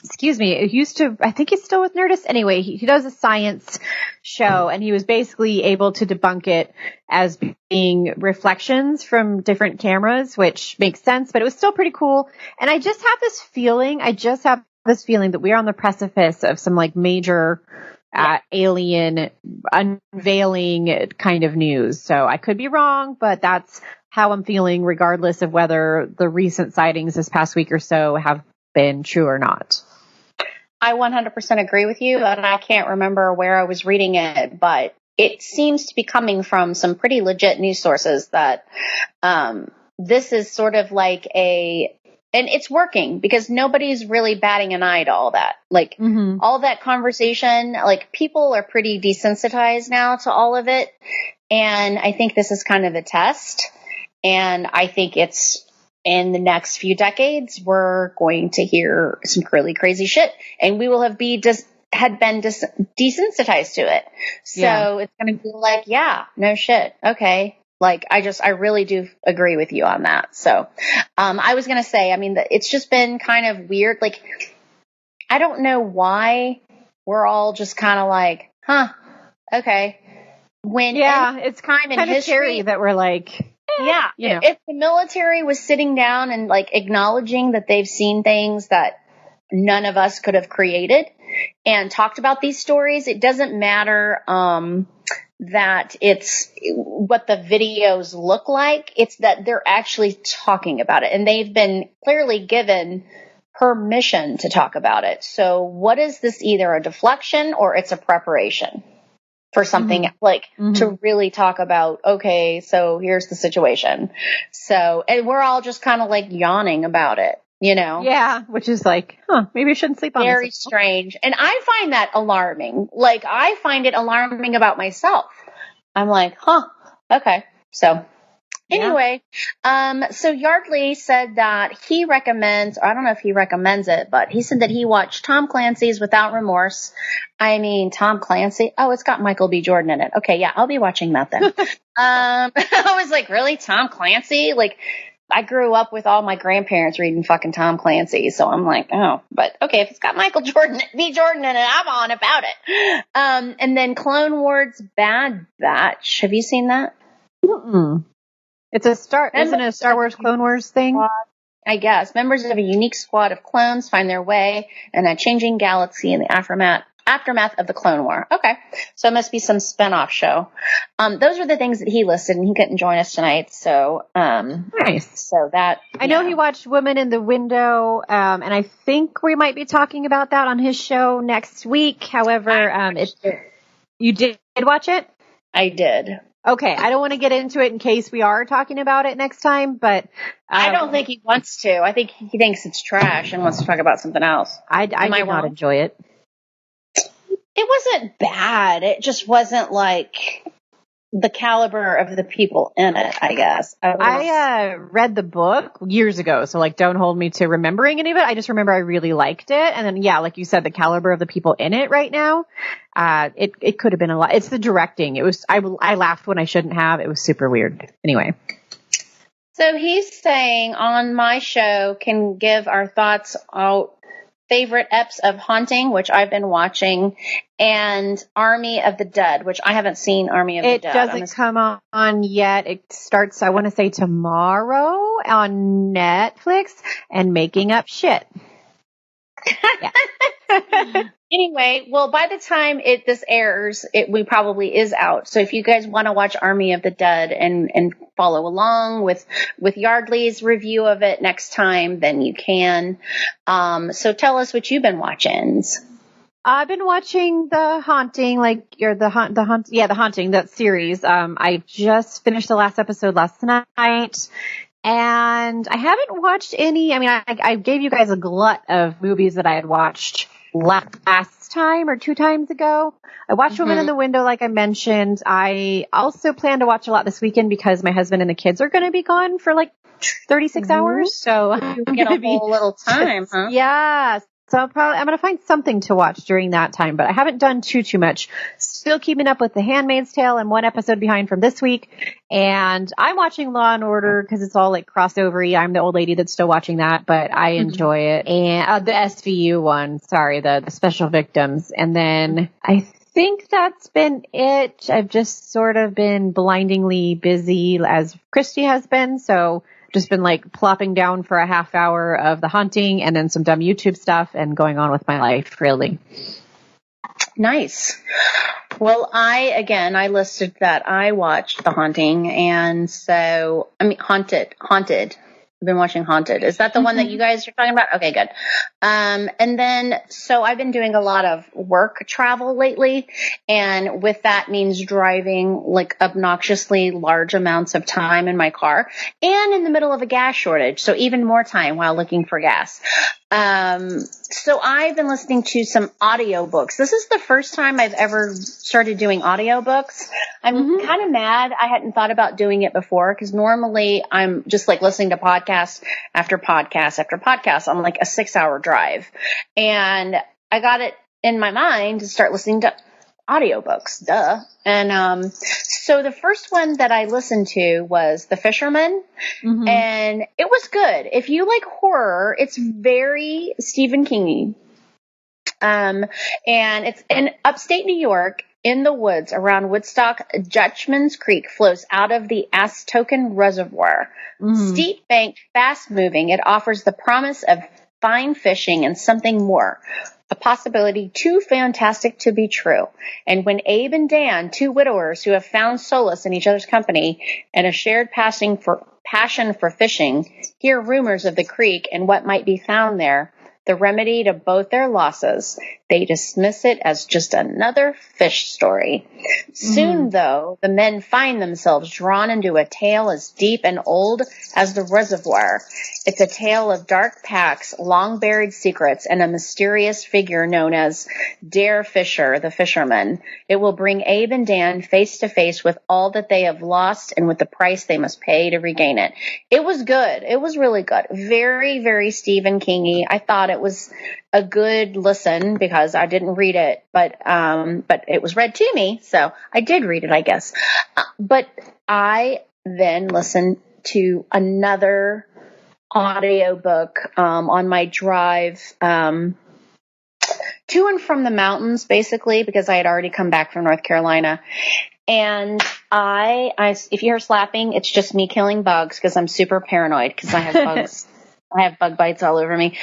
Excuse me. I think he's still with Nerdist. Anyway, he does a science show, and he was basically able to debunk it as being reflections from different cameras, which makes sense, but it was still pretty cool. And I just have this feeling that we are on the precipice of some like major alien unveiling kind of news. So I could be wrong, but that's how I'm feeling, regardless of whether the recent sightings this past week or so have been true or not. I 100% agree with you, and I can't remember where I was reading it, but it seems to be coming from some pretty legit news sources that this is sort of like and it's working because nobody's really batting an eye to all that. Like all that conversation, like people are pretty desensitized now to all of it. And I think this is kind of a test. And I think it's in the next few decades, we're going to hear some really crazy shit, and we will have been desensitized to it. So it's going to be like, yeah, no shit. Okay. Like, I really do agree with you on that. So, I was going to say, it's just been kind of weird. Like, I don't know why we're all just kind of like, huh, okay. when it's time in kind of history, scary that we're like, if the military was sitting down and like acknowledging that they've seen things that none of us could have created and talked about these stories, it doesn't matter that it's what the videos look like. It's that they're actually talking about it, and they've been clearly given permission to talk about it. So what is this? Either a deflection or it's a preparation for something to really talk about, okay, so here's the situation. So, and we're all just kind of like yawning about it, you know? Yeah, which is like, maybe I shouldn't sleep on this. Very strange. And I find that alarming. Like, I find it alarming about myself. I'm like, okay. So anyway, so Yardley said that he recommends, or I don't know if he recommends it, but he said that he watched Tom Clancy's Without Remorse. I mean, Tom Clancy. Oh, it's got Michael B. Jordan in it. Okay, yeah, I'll be watching that then. I was like, really? Tom Clancy? Like, I grew up with all my grandparents reading fucking Tom Clancy, so I'm like, oh, but okay, if it's got Michael B. Jordan in it, I'm on about it. And then Clone Wars Bad Batch. Have you seen that? Mm-mm. It's isn't it a Star Wars Clone Wars thing? I guess. Members of a unique squad of clones find their way in a changing galaxy in the aftermath of the Clone War. Okay. So it must be some spinoff show. Those are the things that he listed, and he couldn't join us tonight. So, nice. So that, I know he watched Woman in the Window, and I think we might be talking about that on his show next week. However, you did watch it? I did. Okay, I don't want to get into it in case we are talking about it next time, but I don't think he wants to. I think he thinks it's trash and wants to talk about something else. I did not enjoy it. It wasn't bad. It just wasn't like the caliber of the people in it, I guess. I read the book years ago, so like don't hold me to remembering any of it. I just remember I really liked it. And then, yeah, like you said, the caliber of the people in it right now, it could have been a lot. It's the directing. It was, I laughed when I shouldn't have. It was super weird. Anyway. So he's saying on my show can give our thoughts out favorite eps of Haunting, which I've been watching, and Army of the Dead, which I haven't seen Army of the Dead. It doesn't come on yet. It starts, I want to say tomorrow on Netflix, and Making Up Shit. Yeah. Anyway, well, by the time this airs, it probably is out. So if you guys want to watch Army of the Dead and follow along with Yardley's review of it next time, then you can. So tell us what you've been watching. I've been watching The Haunting, The Haunting, that series. I just finished the last episode last night. And I haven't watched any. I mean, I gave you guys a glut of movies that I had watched last time or 2 times ago. I watched Woman in the Window, like I mentioned. I also plan to watch a lot this weekend because my husband and the kids are going to be gone for like 36 hours. So you get a whole little time, huh? Yeah. So I'm going to find something to watch during that time, but I haven't done too much. Still keeping up with The Handmaid's Tale. I'm 1 episode behind from this week. And I'm watching Law and Order because it's all like crossover-y. I'm the old lady that's still watching that, but I enjoy it. And the SVU one, the Special Victims. And then I think that's been it. I've just sort of been blindingly busy as Christy has been. So just been like plopping down for a half hour of The Haunting and then some dumb YouTube stuff and going on with my life, really. Nice. Well, I listed that I watched The Haunting, and so, Haunted. I've been watching Haunted. Is that the one that you guys are talking about? Okay, good. And then, so I've been doing a lot of work travel lately, and with that means driving like obnoxiously large amounts of time in my car and in the middle of a gas shortage. So even more time while looking for gas. So I've been listening to some audiobooks. This is the first time I've ever started doing audiobooks. I'm kind of mad I hadn't thought about doing it before, because normally I'm just like listening to podcast after podcast after podcast on like a 6-hour drive. And I got it in my mind to start listening to audiobooks, duh. And so the first one that I listened to was The Fisherman, and it was good. If you like horror, it's very Stephen King-y. And it's in upstate New York, In the woods around Woodstock, Dutchman's Creek flows out of the Asstoken Reservoir. Steep banked, fast moving, it offers the promise of fine fishing and something more. A possibility too fantastic to be true. And when Abe and Dan, two widowers who have found solace in each other's company and a shared passion for fishing, hear rumors of the creek and what might be found there, the remedy to both their losses, they dismiss it as just another fish story. Soon, though, the men find themselves drawn into a tale as deep and old as the reservoir. It's a tale of dark packs, long-buried secrets, and a mysterious figure known as Dare Fisher, the fisherman. It will bring Abe and Dan face to face with all that they have lost and with the price they must pay to regain it. It was good. It was really good. Very, very Stephen King-y. I thought it was a good listen because I didn't read it, but it was read to me, so I did read it, I guess. But I then listened to another audiobook on my drive to and from the mountains, basically, because I had already come back from North Carolina. And I if you hear slapping, it's just me killing bugs because I'm super paranoid because I have bugs. I have bug bites all over me.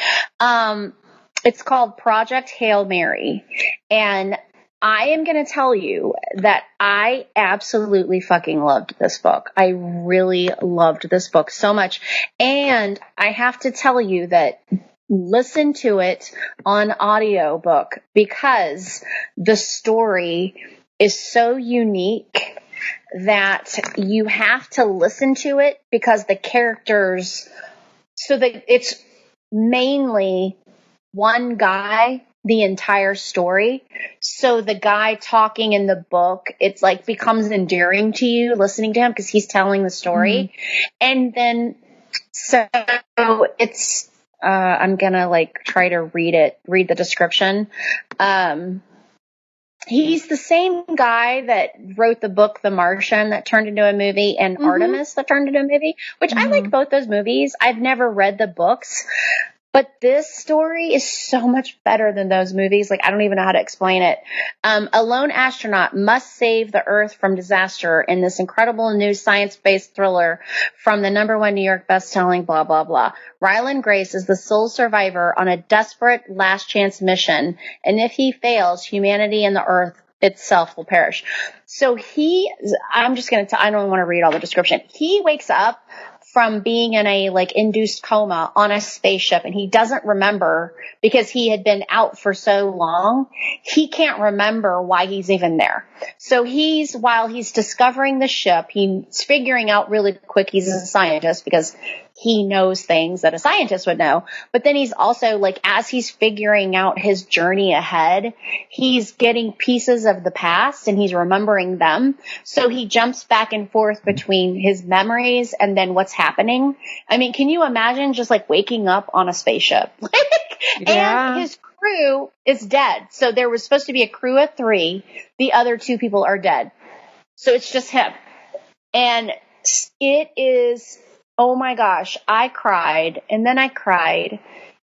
It's called Project Hail Mary. And I am going to tell you that I absolutely fucking loved this book. I really loved this book so much. And I have to tell you that listen to it on audiobook because the story is so unique that you have to listen to it because the characters, so that it's mainly one guy the entire story. So the guy talking in the book, it's like becomes endearing to you listening to him because he's telling the story. And then, so it's, I'm gonna like try to read the description. He's the same guy that wrote the book The Martian that turned into a movie and Artemis that turned into a movie, which I like both those movies. I've never read the books, but this story is so much better than those movies. Like, I don't even know how to explain it. A lone astronaut must save the Earth from disaster in this incredible new science-based thriller from the #1 New York best-selling blah, blah, blah. Ryland Grace is the sole survivor on a desperate last-chance mission, and if he fails, humanity and the Earth itself will perish. So I don't want to read all the description. He wakes up from being in a like induced coma on a spaceship and he doesn't remember because he had been out for so long. He can't remember why he's even there. So while he's discovering the ship, he's figuring out really quick he's a scientist because he knows things that a scientist would know. But then he's also like, as he's figuring out his journey ahead, he's getting pieces of the past and he's remembering them. So he jumps back and forth between his memories and then what's happening. I mean, can you imagine just like waking up on a spaceship? Yeah. And his crew is dead. So there was supposed to be a crew of 3. The other 2 people are dead. So it's just him. And it is, oh my gosh, I cried and then I cried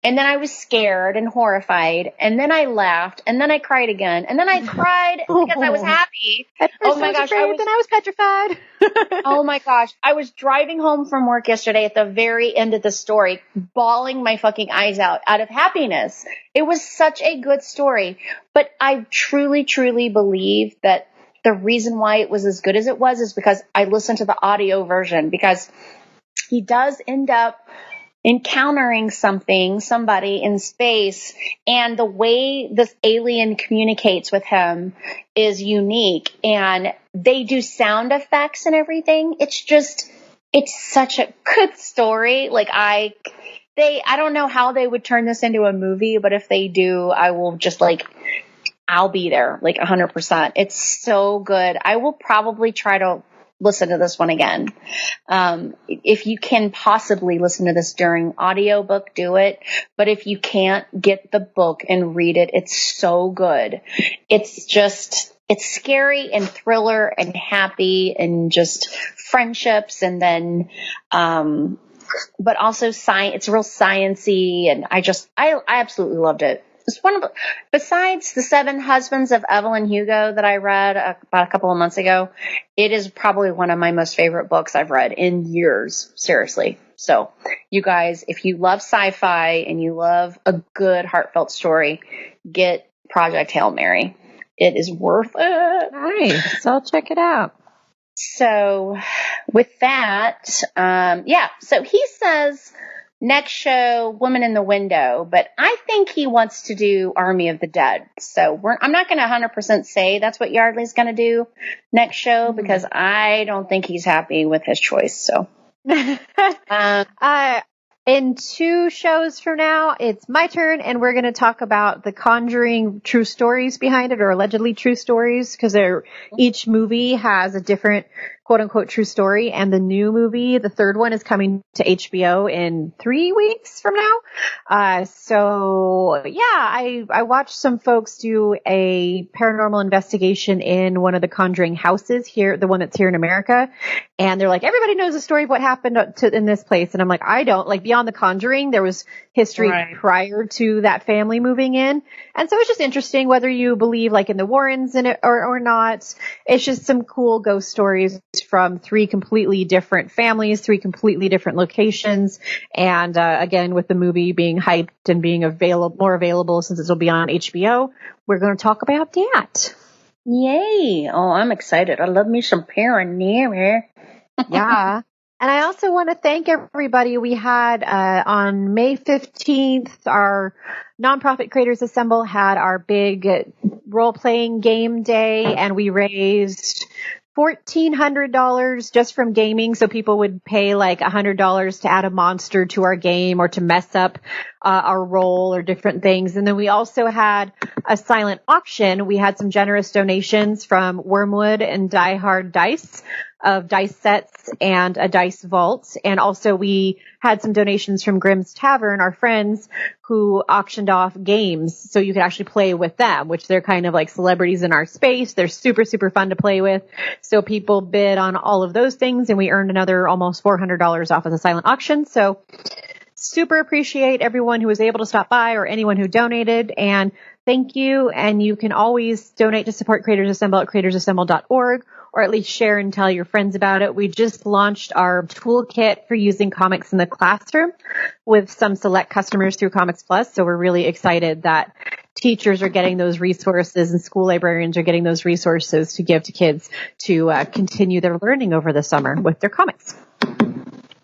and then I was scared and horrified and then I laughed and then I cried again and then I cried because I was happy. Oh my gosh, then I was petrified. Oh my gosh, I was driving home from work yesterday at the very end of the story, bawling my fucking eyes out of happiness. It was such a good story, but I truly, truly believe that the reason why it was as good as it was is because I listened to the audio version because he does end up encountering somebody in space, and the way this alien communicates with him is unique, and they do sound effects and everything. It's such a good story. Like I don't know how they would turn this into a movie, but if they do, I will just I'll be there 100%. It's so good. I will probably try to listen to this one again. If you can possibly listen to this during audiobook, do it. But if you can't, get the book and read it. It's so good. It's scary and thriller and happy and just friendships and then, but also science. It's real science-y and I absolutely loved it. It's one of the, besides The Seven Husbands of Evelyn Hugo that I read about a couple of months ago, it is probably one of my most favorite books I've read in years. Seriously. So you guys, if you love sci-fi and you love a good heartfelt story, get Project Hail Mary. It is worth it. Nice. I'll check it out. So with that, so he says next show, Woman in the Window, but I think he wants to do Army of the Dead. So I'm not going to 100% say that's what Yardley's going to do next show because I don't think he's happy with his choice. So. In 2 shows from now, it's my turn, and we're going to talk about The Conjuring true stories behind it, or allegedly true stories, because each movie has a different quote-unquote true story, and the new movie, the third one, is coming to HBO in 3 weeks from now. I watched some folks do a paranormal investigation in one of the Conjuring houses here, the one that's here in America, and they're like, everybody knows the story of what happened in this place, and I'm like, I don't. Like, beyond The Conjuring, there was history prior to that family moving in, and so it's just interesting whether you believe like in the Warrens in it or not. It's just some cool ghost stories from 3 completely different families, 3 completely different locations. And again, with the movie being hyped and being more available since it'll be on HBO, we're going to talk about that. Yay. Oh, I'm excited. I love me some paranormal. Yeah. And I also want to thank everybody. We had on May 15th, our Nonprofit Creators Assemble had our big role-playing game day, and we raised $1,400 just from gaming. So people would pay like $100 to add a monster to our game or to mess up our role or different things. And then we also had a silent auction. We had some generous donations from Wormwood and Die Hard Dice of dice sets and a dice vault. And also we had some donations from Grimm's Tavern, our friends, who auctioned off games so you could actually play with them, which they're kind of like celebrities in our space. They're super, super fun to play with. So people bid on all of those things, and we earned another almost $400 off of the silent auction. So super appreciate everyone who was able to stop by or anyone who donated, and thank you. And you can always donate to support Creators Assemble at creatorsassemble.org, or at least share and tell your friends about it. We just launched our toolkit for using comics in the classroom with some select customers through Comics Plus. So we're really excited that teachers are getting those resources and school librarians are getting those resources to give to kids to continue their learning over the summer with their comics.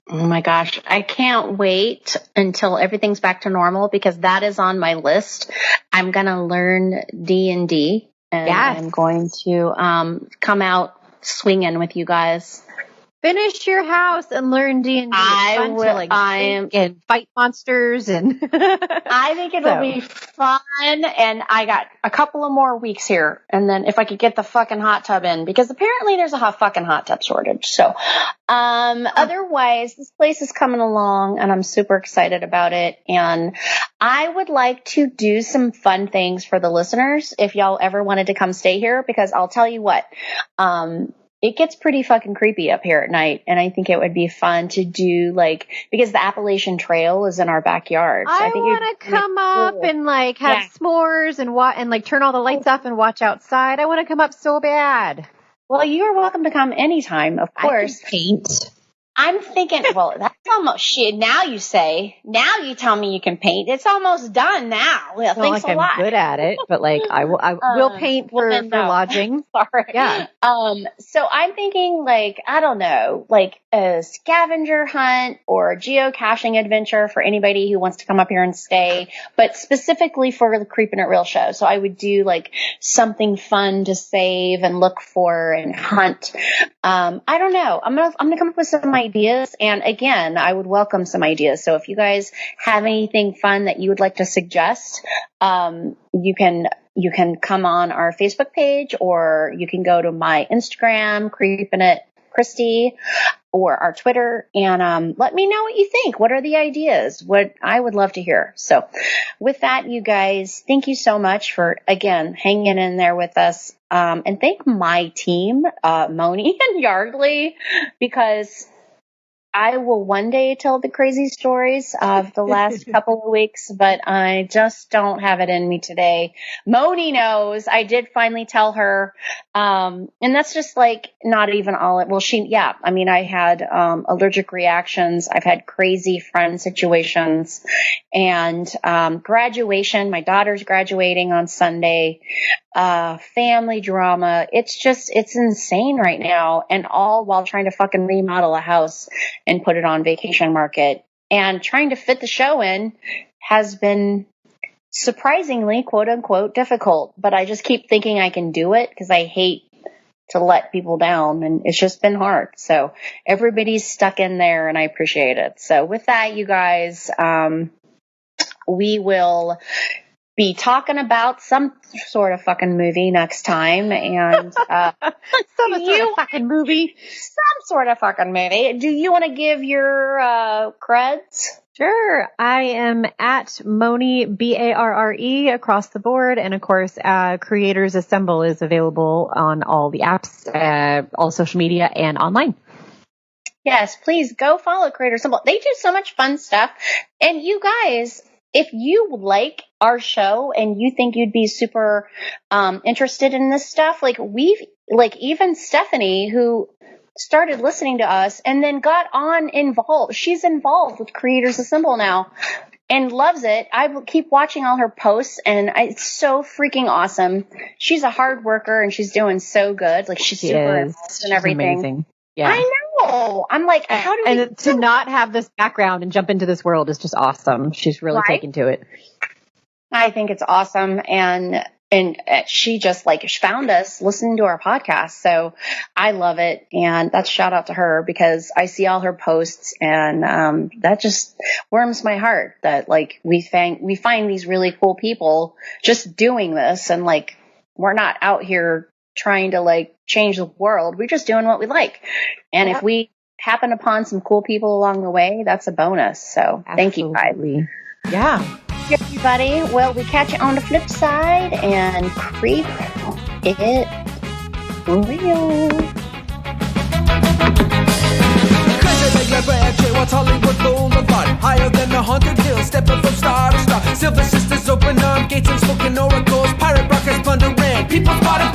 Oh my gosh, I can't wait until everything's back to normal because that is on my list. I'm going to learn D&D and I'm going to come out swinging with you guys. Finish your house and learn D&D. I will. And fight monsters and. I think it'll be fun. And I got a couple of more weeks here, and then if I could get the fucking hot tub in, because apparently there's a fucking hot tub shortage. So, otherwise, this place is coming along, and I'm super excited about it. And I would like to do some fun things for the listeners if y'all ever wanted to come stay here, because I'll tell you what. It gets pretty fucking creepy up here at night, and I think it would be fun to do, like, because the Appalachian Trail is in our backyard. So I think want to come up and, like, have s'mores and like, turn all the lights off and watch outside. I want to come up so bad. Well, you are welcome to come anytime, of course. I can paint. I'm thinking, well, that's almost shit. Now you tell me you can paint. It's almost done now. Well, thanks a lot. I'm good at it, but like I will paint for lodging. Sorry. Yeah. So I'm thinking, like, I don't know, like a scavenger hunt or a geocaching adventure for anybody who wants to come up here and stay, but specifically for the Creepin' It Real show. So I would do like something fun to save and look for and hunt. I don't know. I'm gonna come up with some ideas, and again, I would welcome some ideas. So if you guys have anything fun that you would like to suggest, you can come on our Facebook page, or you can go to my Instagram, Creepin' It Christy, or our Twitter, and let me know what you think. What are the ideas? What I would love to hear. So with that, you guys, thank you so much for, again, hanging in there with us. And thank my team, Moni and Yardley, because I will one day tell the crazy stories of the last couple of weeks, but I just don't have it in me today. Moni knows. I did finally tell her. And that's just like not even all it. Well, I had allergic reactions. I've had crazy friend situations and graduation. My daughter's graduating on Sunday. Family drama. It's insane right now. And all while trying to fucking remodel a house and put it on vacation market, and trying to fit the show in has been surprisingly, quote unquote, difficult. But I just keep thinking I can do it because I hate to let people down, and it's just been hard. So everybody's stuck in there, and I appreciate it. So with that, you guys, we will be talking about some sort of fucking movie next time, and Some sort of fucking movie. Some sort of fucking movie. Do you want to give your creds? Sure. I am at Moni, Barre, across the board. And of course, Creators Assemble is available on all the apps, all social media, and online. Yes, please go follow Creators Assemble. They do so much fun stuff. And you guys, if you like our show and you think you'd be super interested in this stuff, even Stephanie, who started listening to us and then got involved. She's involved with Creators Assemble now and loves it. I will keep watching all her posts, and it's so freaking awesome. She's a hard worker, and she's doing so good. Like, she's super involved and everything. Amazing. Yeah. I know. I'm like, how do we... And to not have this background and jump into this world is just awesome. She's really taken to it. I think it's awesome. And she just found us listening to our podcast. So I love it. And that's a shout out to her, because I see all her posts, and that just warms my heart that we find these really cool people just doing this. And we're not out here trying to change the world. We're just doing what we like. And if we happen upon some cool people along the way, that's a bonus. So Thank you guys. Yeah. Everybody, well, we catch you on the flip side, and creep it real. What's Hollywood Boulevard? Higher than the haunted hills, stepping from star to star. Silver sisters open arm gates and smoking oracles. Pirate rockets plundering, people spotted.